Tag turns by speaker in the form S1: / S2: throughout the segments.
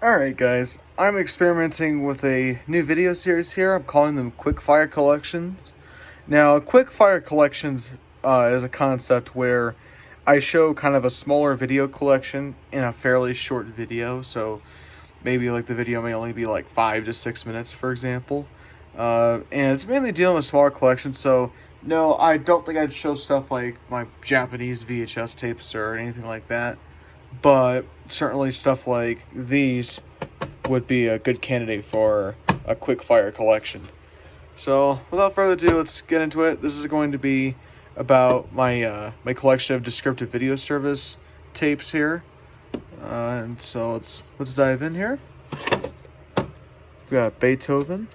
S1: Alright guys, I'm experimenting with a new video series here. I'm calling them Quick Fire Collections. Now, Quick Fire Collections is a concept where I show kind of a smaller video collection in a fairly short video. So maybe like the video may only be like 5 to 6 minutes, for example. And it's mainly dealing with smaller collections, so no, I don't think I'd show stuff like my Japanese VHS tapes or anything like that. But certainly stuff like these would be a good candidate for a quick fire collection. So without further ado, let's get into it. This is going to be about my my collection of descriptive video service tapes here. And so let's dive in here. We got Beethoven.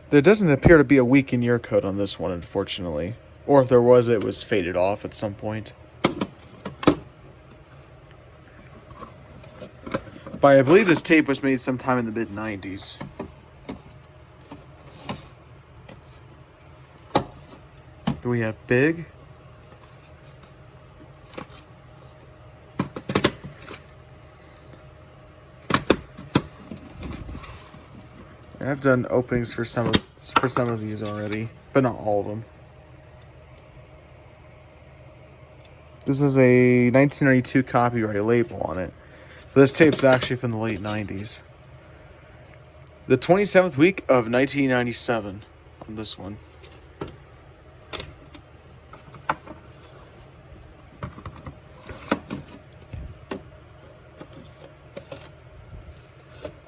S1: There doesn't appear to be a week in year code on this one, unfortunately. Or if there was, it was faded off at some point. But I believe this tape was made sometime in the mid-90s. Then we have Big. I've done openings for some of these already, but not all of them. This is a 1992 copyright label on it. This tape's actually from the late 90s. The 27th week of 1997 on this one.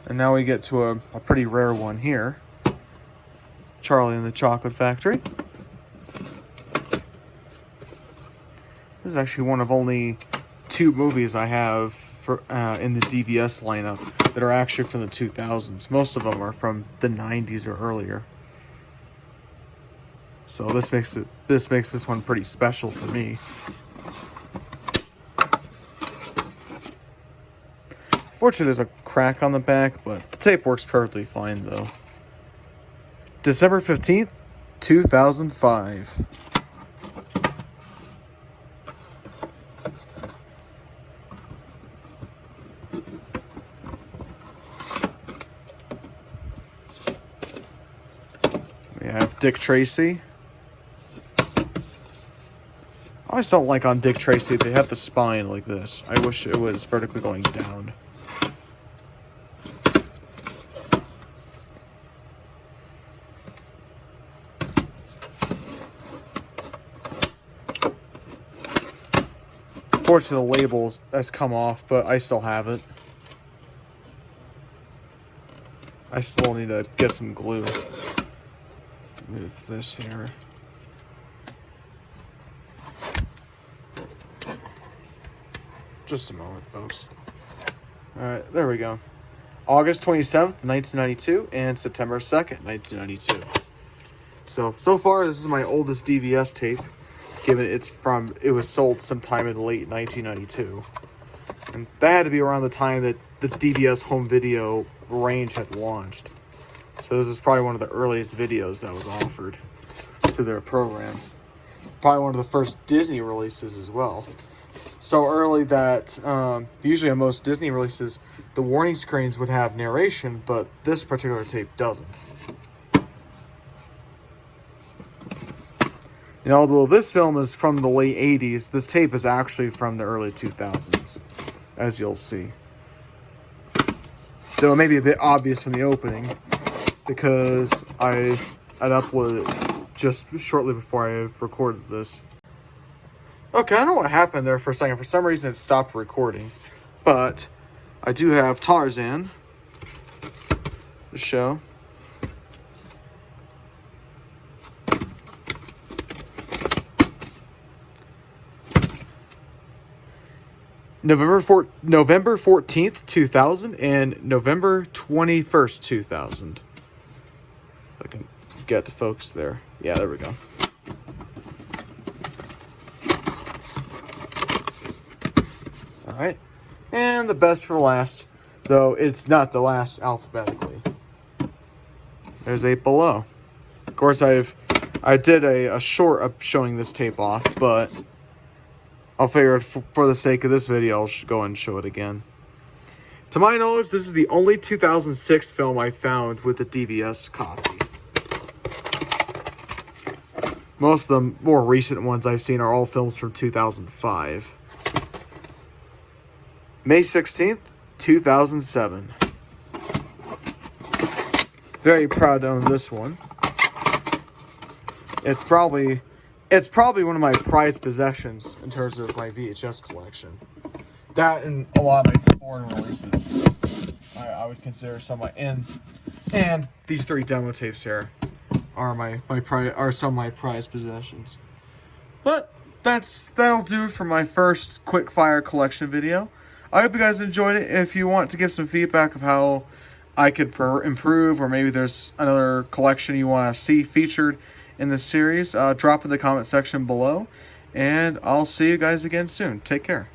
S1: And now we get to a pretty rare one here. Charlie and the Chocolate Factory. This is actually one of only 2 movies I have for in the DVS lineup that are actually from the 2000s. Most of them are from the 90s or earlier. So this makes this one pretty special for me. Fortunately, there's a crack on the back, but the tape works perfectly fine, though. December 15th, 2005. We have Dick Tracy. I always don't like on Dick Tracy, they have the spine like this. I wish it was vertically going down. Unfortunately, the label has come off, but I still have it. I still need to get some glue. Move this here. Just a moment, folks. Alright, there we go. August 27th, 1992, and September 2nd, 1992. So far, this is my oldest DVS tape, given it was sold sometime in late 1992. And that had to be around the time that the DVS home video range had launched. So this is probably one of the earliest videos that was offered to their program. Probably one of the first Disney releases as well. So early that usually on most Disney releases, the warning screens would have narration, but this particular tape doesn't. And although this film is from the late 80s, this tape is actually from the early 2000s, as you'll see. Though it may be a bit obvious from the opening, because I'd uploaded it just shortly before I recorded this. Okay, I don't know what happened there for a second. For some reason it stopped recording. But I do have Tarzan to show. November 14th, 2000 and November 21st, 2000. If I can get to focus there. Yeah, there we go. Alright, and the best for last, though it's not the last alphabetically. There's 8 Below. Of course, I did a short of showing this tape off, but I'll figure for the sake of this video, I'll go and show it again. To my knowledge, this is the only 2006 film I found with a DVS copy. Most of the more recent ones I've seen are all films from 2005. May 16th, 2007. Very proud to own this one. It's probably one of my prized possessions in terms of my VHS collection. That and a lot of my foreign releases, I would consider some of my and these 3 demo tapes here are some of my prized possessions. But that'll do it for my first quick fire collection video. I hope you guys enjoyed it. If you want to give some feedback of how I could improve, or maybe there's another collection you want to see featured in this series, drop in the comment section below, and I'll see you guys again soon. Take care.